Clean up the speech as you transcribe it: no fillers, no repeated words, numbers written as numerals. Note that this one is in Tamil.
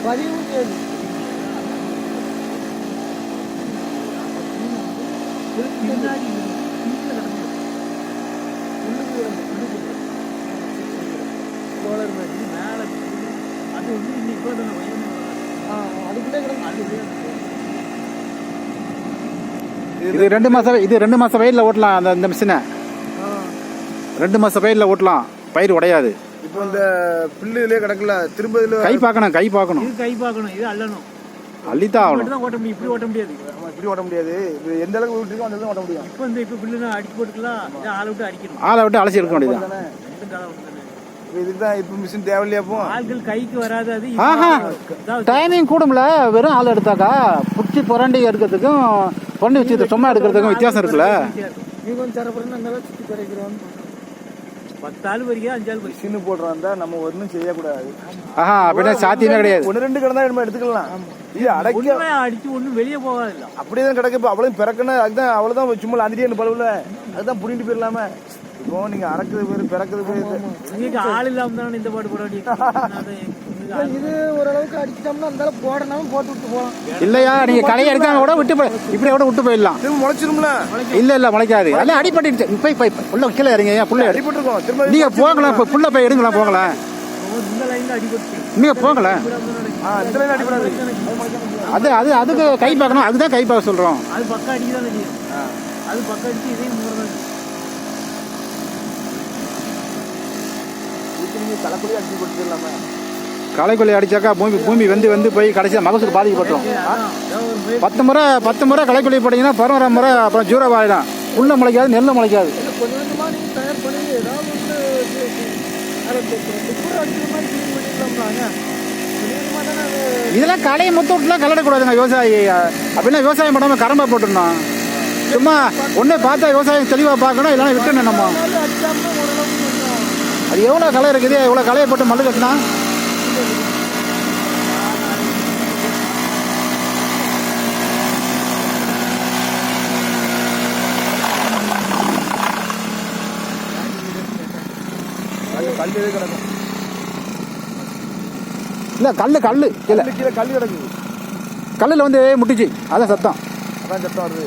இது 2 மாசம் வெயில்ல ஓட்டலாம். அந்த மிஷினை 2 மாசம் வெயில்ல ஓட்டலாம், பயிர் உடையாது. இப்போ இந்த புல்லுலயே கிடக்கல, திரும்ப இதுல கை பார்க்கணும். இது அள்ளணும், அள்ளித்தான் ஆகணும். ஓட்ட முடியும், இப்படி ஓட்ட முடியாது. இப்படி ஓட்ட முடியாது. இது எந்த அளவுக்கு விட்டுருக்கோ அந்த அளவுக்கு ஓட்ட முடியும். இப்போ புல்லுனா அடிச்சு போட்டுக்கலாம், ஆளை விட்டு அடிக்கணும், ஆளை விட்டு அலசி எடுக்க வேண்டியது. இதுதான் இப்ப மிஷின் தேவையில்லையா? அப்போ ஆள்கள் கைக்கு வராது. அது டைமிங் கூடும்ல. வெறும் ஆள் எடுத்தாக்கா புடிச்சு புரண்டி எடுக்கிறதுக்கும் பொண்ணு வச்சு சும்மா எடுக்கிறதுக்கும் வித்தியாசம் இருக்குல்ல. நீ கொஞ்சம் தரப்புறன்னு அந்த சுத்தி குறைக்கிறோம். 10 ஆள் வரைக்கும் 5 ஆள் மிஷின் போடுறாந்தா நம்ம ஒன்றும் செய்யக்கூடாது. அப்படின்னா சாத்தியமே கிடையாது. 1-2 கிடந்தா நம்ம எடுத்துக்கலாம். இது அடிச்சு ஒன்றும் வெளியே போகாதில்ல, அப்படியேதான் கிடக்கு. இப்போ அவ்வளவு பிறக்கணும், அதுதான் அவ்வளவுதான் சும்மா அந்திரியே பழுவுல அதுதான் புடிட்டு போயிடலாம. இப்போ நீங்க அறக்குது பேரு பிறக்குது பேரு ஆள் இல்லாம தானே இந்த பாட்டு போட இது ஓரளவுக்கு அடிச்சிட்டோம்னா அந்த போடணும், போட்டு விட்டு போகலாம். இல்லையா, நீங்க களையை எடுக்காம கூட விட்டு இப்படி கூட விட்டு போயிடலாம். முளைச்சிரும்ல. இல்ல முளைக்காது. அதெல்லாம் அடிபட்டு புள்ள கீழே இறங்க. புள்ள அடிபட்டுருக்கோம். நீங்க போகலாம், புள்ள போய் எடுங்களா, போகலாம். இந்த லைன்ல அடிபட்டு நீங்க போகல. இந்த லைன் அடிபடாது. அதுக்கு கை பார்க்கணும். அதுதான் கை பார்க்க சொல்றோம். அது பக்கம் அடிக்கதான் தெரியும். அது பக்கம் அடிச்சு இதையும் மூறதான். தலைக்குள்ளே அடிச்சு கொடுத்துடலாமா? களைக்கொல்லி அடிச்சாக்கா பூமி வந்து போய் கடைசியாக மகசூல் பாதிக்கப்பட்டோம். 10 முறை களைக்கொல்லி போட்டீங்கன்னா 11ஆம் முறை அப்புறம் ஜீரோ ஆகிடும். புல்ல முளைக்காது, நெல்ல முளைக்காது. இதெல்லாம் களையை மொத்தம் கலடக்கூடாதுங்க விவசாயி. அப்படின்னா விவசாயம் பண்ணாமல் கரம்பை போட்டுடணும். சும்மா ஒன்று பார்த்தா விவசாயம் தெளிவாக பார்க்கணும், இல்லைன்னா விட்டுணும். நம்ம அது எவ்வளோ களை இருக்குது, எவ்வளோ களையை போட்டு மல்லு கட்டினா இல்ல கல்லு கல்லு கீழே கல்லு கிடக்குது. கல்லுல வந்து முட்டிச்சு, அதான் சத்தம். அதான் சத்தம் வருது.